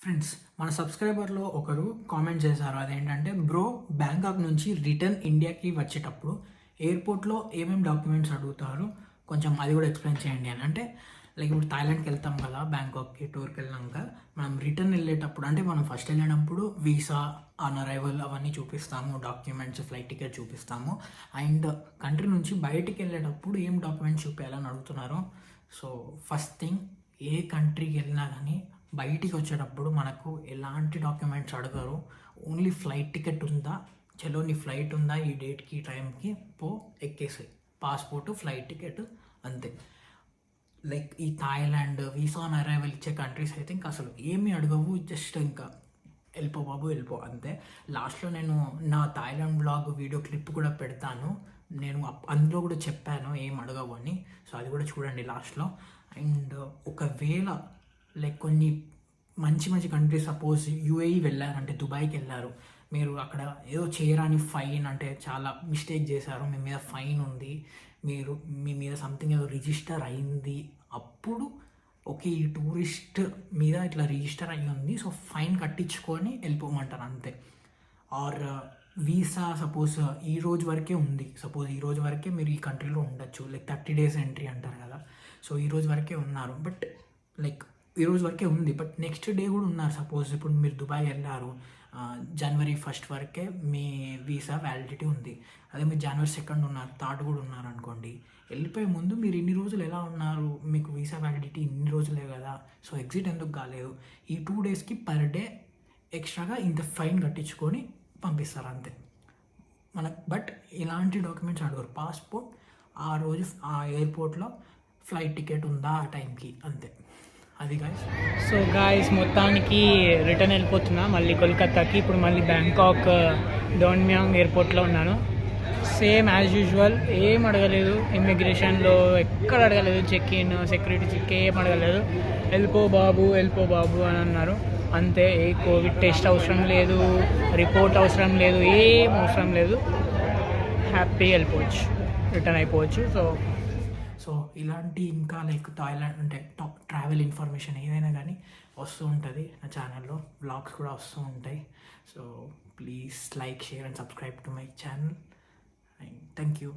Friends, మన సబ్స్క్రైబర్లో ఒకరు comment చేశారు. అదేంటంటే, బ్రో బ్యాంకాక్ నుంచి రిటర్న్ ఇండియాకి వచ్చేటప్పుడు ఎయిర్పోర్ట్లో ఏమేమి డాక్యుమెంట్స్ అడుగుతారు, కొంచెం అది కూడా ఎక్స్ప్లెయిన్ చేయండి అని. అంటే లైక్ ఇప్పుడు థాయిలాండ్కి వెళ్తాం కదా, బ్యాంకాక్కి టూర్కి వెళ్ళాక మనం రిటర్న్ వెళ్ళేటప్పుడు, అంటే మనం ఫస్ట్ వెళ్ళినప్పుడు వీసా ఆన్ అరైవల్ అవన్నీ చూపిస్తాము, డాక్యుమెంట్స్, ఫ్లైట్ టికెట్ చూపిస్తాము. అండ్ కంట్రీ నుంచి బయటికి వెళ్ళేటప్పుడు ఏం డాక్యుమెంట్స్ చూపించాలని అడుగుతున్నారు. సో ఫస్ట్ థింగ్, ఏ కంట్రీకి వెళ్ళినా కానీ బయటికి వచ్చేటప్పుడు మనకు ఎలాంటి డాక్యుమెంట్స్ అడగరు. ఓన్లీ ఫ్లైట్ టికెట్ ఉందా, చలో నీ ఫ్లైట్ ఉందా ఈ డేట్కి టైంకి పో, ఎక్కేసాయి, పాస్పోర్టు ఫ్లైట్ టికెట్, అంతే. లైక్ ఈ థాయిలాండ్ వీసా ఆన్ అరైవల్ ఇచ్చే కంట్రీస్ అయితే ఇంకా అసలు ఏమీ అడగవు, జస్ట్ ఇంకా వెళ్ళిపో బాబు వెళ్ళిపో, అంతే. లాస్ట్లో నేను నా థాయిలాండ్ బ్లాగ్ వీడియో క్లిప్ కూడా పెడతాను. నేను అందులో కూడా చెప్పాను ఏం అడగవు అని. సో అది కూడా చూడండి లాస్ట్లో. అండ్ ఒకవేళ లైక్ కొన్ని మంచి మంచి కంట్రీస్, సపోజ్ యూఏఈ వెళ్ళారంటే, దుబాయ్కి వెళ్ళారు మీరు, అక్కడ ఏదో చేయరాని ఫైన్, అంటే చాలా మిస్టేక్ చేశారు, మీ మీద ఫైన్ ఉంది, మీ మీద సంథింగ్ ఏదో రిజిస్టర్ అయింది, అప్పుడు ఓకే ఈ టూరిస్ట్ మీద ఇట్లా రిజిస్టర్ అయ్యి ఉంది, సో ఫైన్ కట్టించుకొని వెళ్ళిపోమంటారు, అంతే. ఆర్ వీసా సపోజ్ ఈ రోజు వరకే ఉంది, సపోజ్ ఈ రోజు వరకే మీరు ఈ కంట్రీలో ఉండొచ్చు, లైక్ 30 days ఎంట్రీ అంటారు కదా. సో ఈ రోజు వరకే ఉన్నారు, బట్ లైక్ ఈ రోజు వరకే ఉంది, బట్ నెక్స్ట్ డే కూడా ఉన్నారు. సపోజ్ ఇప్పుడు మీరు దుబాయ్ వెళ్ళారు, January 1st వరకే మీ వీసా వ్యాలిడిటీ ఉంది. అదే మీరు January 2nd ఉన్నారు, 3rd కూడా ఉన్నారు అనుకోండి, వెళ్ళిపోయే ముందు మీరు ఇన్ని రోజులు ఎలా ఉన్నారు, మీకు వీసా వ్యాలిడిటీ ఇన్ని రోజులే కదా, సో ఎగ్జిట్ ఎందుకు కాలేదు, ఈ 2 daysకి పర్ డే ఎక్స్ట్రాగా ఇంత ఫైన్ కట్టించుకొని పంపిస్తారు, అంతే మనకు. బట్ ఇలాంటి డాక్యుమెంట్స్ అడగరు. పాస్పోర్ట్, ఆ రోజు ఆ ఎయిర్పోర్ట్లో ఫ్లైట్ టికెట్ ఉందా ఆ టైంకి, అంతే. అది గాయస్. సో గాయస్, మొత్తానికి రిటర్న్ వెళ్ళిపోతున్నా మళ్ళీ కోల్కతాకి. ఇప్పుడు మళ్ళీ బ్యాంకాక్ డోన్మ్యాంగ్ ఎయిర్పోర్ట్లో ఉన్నాను. సేమ్ యాజ్ యూజువల్, ఏం అడగలేదు ఇమ్మిగ్రేషన్లో, ఎక్కడ అడగలేదు, చెక్ ఇన్, సెక్యూరిటీ చెక్ ఏం అడగలేదు. వెళ్ళిపో బాబు అని అన్నారు, అంతే. ఏ కోవిడ్ టెస్ట్ అవసరం లేదు, రిపోర్ట్ అవసరం లేదు, ఏం అవసరం లేదు, హ్యాపీగా వెళ్ళిపోవచ్చు, రిటర్న్ అయిపోవచ్చు. సో ఇలాంటి ఇంకా లైక్ థాయిలాండ్ అంటే టాప్ ట్రావెల్ ఇన్ఫర్మేషన్ ఏదైనా కానీ వస్తూ ఉంటుంది నా ఛానల్లో, వ్లాగ్స్ కూడా వస్తూ ఉంటాయి. So please like, share and subscribe to my channel. And thank you.